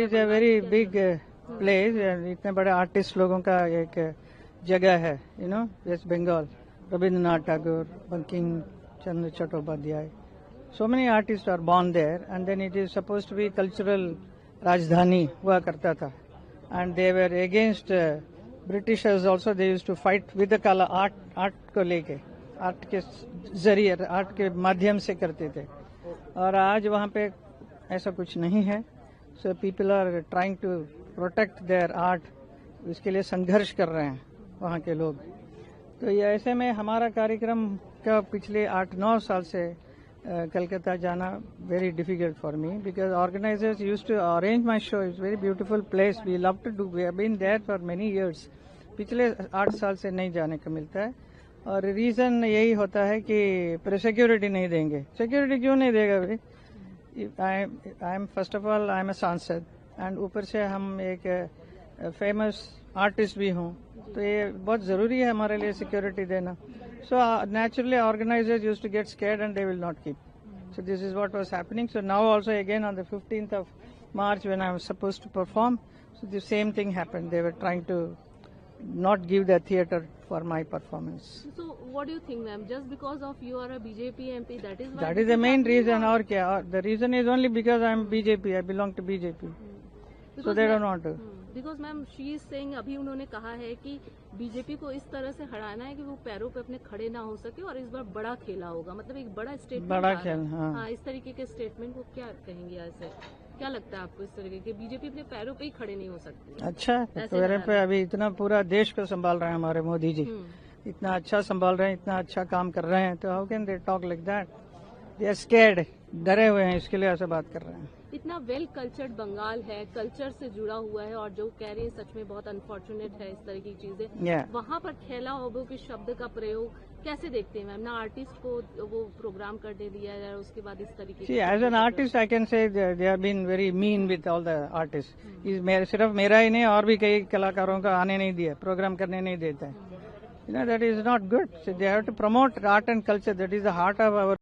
Is a very big place, इतने बड़े artist लोगों का एक जगह है, waste Bengal, Rabindranath Tagore, Bankim Chandra Chattopadhyay, so many artists are born there, and then it is supposed to be cultural rajdhani हुआ करता था, and they were against Britishers also. They used to fight with the color art को लेके, art के जरिए, art के माध्यम से करते थे, और आज वहाँ पे ऐसा कुछ नहीं है. So people are trying to protect their art, इसके लिए संघर्ष कर रहे हैं वहाँ के लोग. तो ये ऐसे में हमारा कार्यक्रम का पिछले 8-9 साल से कलकत्ता जाना very difficult for me, because organizers used to arrange my show. It's a very beautiful place. We love to do. We have been there for many years. पिछले 8 साल से नहीं जाने को मिलता है, और रीजन यही होता है कि सिक्योरिटी नहीं देंगे. सिक्योरिटी क्यों नहीं देगा भाई? I am first of all I am a सांसद, एंड ऊपर से हम एक फेमस आर्टिस्ट भी हूँ, तो ये बहुत जरूरी है हमारे लिए सिक्योरिटी देना. So naturally organizers used to get scared and they will not keep. So this is what was happening. So now also again on the 15th of March when I was supposed to perform, so the same thing happened. They were trying to not give the theatre for my performance. So what do you think, ma'am? Just because of you are a BJP MP, that is why? That is the main reason. Or kya? The reason is only because I am BJP. I belong to BJP. So they don't want to. Because ma'am she is saying, अभी उन्होंने कहा है कि BJP को इस तरह से हराना है कि वो पैरों पे अपने खड़े ना हो सके, और इस बार बड़ा खेला होगा, मतलब एक बड़ा स्टेटमेंट, बड़ा खेल. हाँ, इस तरीके के स्टेटमेंट को क्या कहेंगे? ऐसे क्या लगता है आपको, इस तरीके के बीजेपी अपने पैरों पे ही खड़े नहीं हो सकती? अच्छा, पैरों पे अभी इतना पूरा देश को संभाल रहे हैं हमारे मोदी जी, इतना अच्छा संभाल रहे हैं, इतना अच्छा काम कर रहे हैं, तो how can they talk like that? They are scared, डरे हुए हैं, इसके लिए ऐसे बात कर रहे हैं. इतना वेल कल्चर्ड बंगाल है, कल्चर से जुड़ा हुआ है, और जो कह रही है सच में बहुत अनफॉर्चुनेट है इस तरह की चीजें. वहाँ पर खेला होबो के शब्द का प्रयोग कैसे देखते हैं मैम? ना आर्टिस्ट को वो प्रोग्राम करने दिया जाए, उसके बाद इस तरीके से. As an artist I can say they have been very mean with all the artist. सिर्फ मेरा ही नहीं, और भी कई कलाकारों का आने नहीं दिया, प्रोग्राम करने नहीं देता है. That is not good. So they have to promote art and culture. That is the heart of our